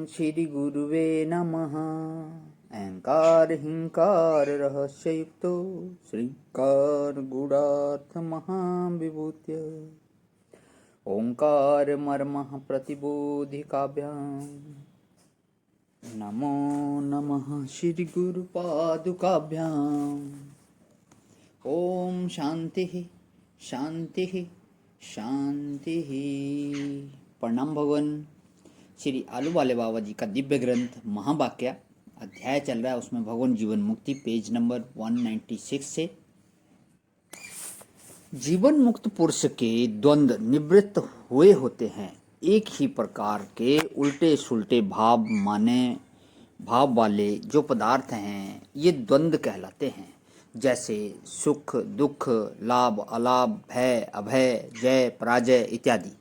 श्री गुरुवे नमः। अहंकार हिंकार रहस्ययुक्तो श्रीकार गुणार्थ महाविभूत्य ओंकार मर्मः प्रतिबोधि काव्याम्। नमो नमः श्री गुरुपादुकाभ्याम्। ओम शांति शांति शांति। प्रणाम भगवान। श्री आलू वाले बाबा जी का दिव्य ग्रंथ महावाक्य अध्याय चल रहा है, उसमें भगवान जीवन मुक्ति पेज नंबर 196 से। जीवन मुक्त पुरुष के द्वंद्व निवृत्त हुए होते हैं। एक ही प्रकार के उल्टे सुलटे भाव वाले जो पदार्थ हैं ये द्वंद्व कहलाते हैं, जैसे सुख दुख, लाभ अलाभ, भय अभय, जय पराजय इत्यादि।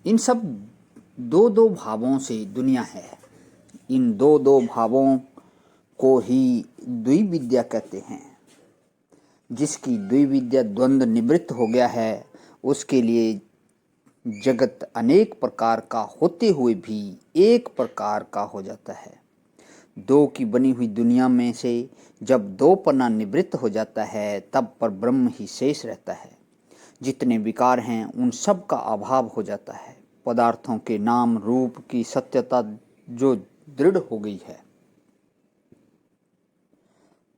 इन सब दो दो भावों से दुनिया है। इन दो दो भावों को ही द्विविद्या कहते हैं। जिसकी द्विविद्या द्वंद्व निवृत्त हो गया है उसके लिए जगत अनेक प्रकार का होते हुए भी एक प्रकार का हो जाता है। दो की बनी हुई दुनिया में से जब दो पन्ना निवृत्त हो जाता है तब पर ब्रह्म ही शेष रहता है। जितने विकार हैं उन सब का अभाव हो जाता है। पदार्थों के नाम रूप की सत्यता जो दृढ़ हो गई है,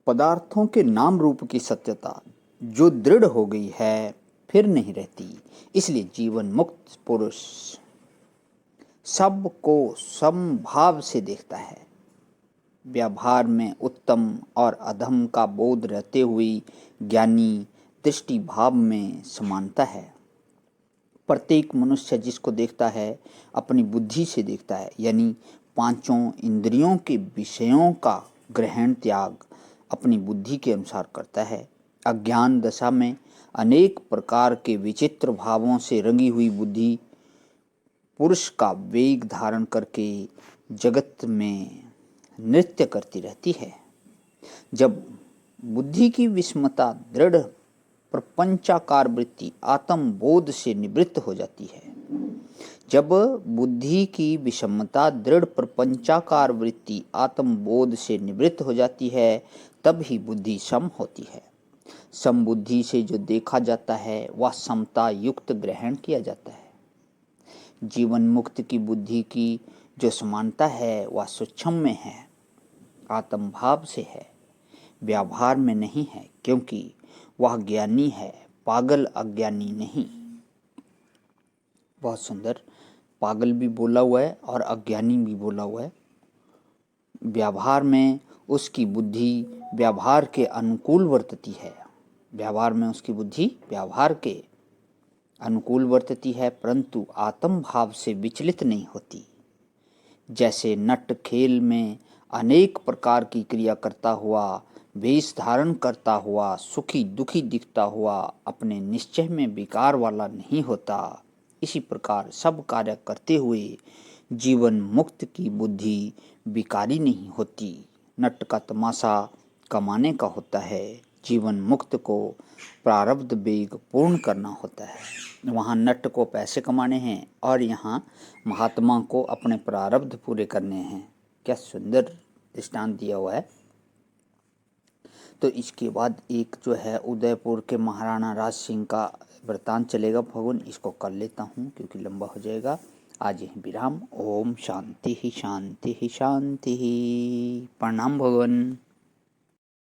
पदार्थों के नाम रूप की सत्यता जो दृढ़ हो गई है फिर नहीं रहती। इसलिए जीवन मुक्त पुरुष सब को समभाव से देखता है। व्यवहार में उत्तम और अधम का बोध रहते हुए ज्ञानी दृष्टि भाव में समानता है। प्रत्येक मनुष्य जिसको देखता है अपनी बुद्धि से देखता है, यानी पांचों इंद्रियों के विषयों का ग्रहण त्याग अपनी बुद्धि के अनुसार करता है। अज्ञान दशा में अनेक प्रकार के विचित्र भावों से रंगी हुई बुद्धि पुरुष का वेग धारण करके जगत में नृत्य करती रहती है। जब बुद्धि की विषमता दृढ़ प्रपंचाकार वृत्ति आत्म बोध से निवृत्त हो जाती है, जब बुद्धि की विषमता दृढ़ प्रपंचाकार वृत्ति आत्म बोध से निवृत्त हो जाती है तब ही बुद्धि सम होती है। समबुद्धि से जो देखा जाता है वह समता युक्त ग्रहण किया जाता है। जीवन मुक्त की बुद्धि की जो समानता है वह सूक्ष्म में है, आत्म भाव से है, व्यवहार में नहीं है, क्योंकि वह ज्ञानी है, पागल अज्ञानी नहीं। बहुत सुंदर, पागल भी बोला हुआ है और अज्ञानी भी बोला हुआ है। व्यवहार में उसकी बुद्धि व्यवहार के अनुकूल वर्तती है। व्यवहार में उसकी बुद्धि व्यवहार के अनुकूल वर्तती है, परंतु आत्म भाव से विचलित नहीं होती। जैसे नट खेल में अनेक प्रकार की क्रिया करता हुआ, वेश धारण करता हुआ, सुखी दुखी दिखता हुआ अपने निश्चय में विकार वाला नहीं होता, इसी प्रकार सब कार्य करते हुए जीवन मुक्त की बुद्धि विकारी नहीं होती। नट का तमाशा कमाने का होता है, जीवन मुक्त को प्रारब्ध वेग पूर्ण करना होता है। वहाँ नट को पैसे कमाने हैं और यहाँ महात्मा को अपने प्रारब्ध पूरे करने हैं। क्या सुंदर दृष्टांत दिया हुआ है। तो इसके बाद एक जो है उदयपुर के महाराणा राज सिंह का वृतांत चलेगा। भगवान इसको कर लेता हूँ क्योंकि लंबा हो जाएगा। आज यही विराम। ओम शांति ही शांति ही शांति ही। प्रणाम भगवान।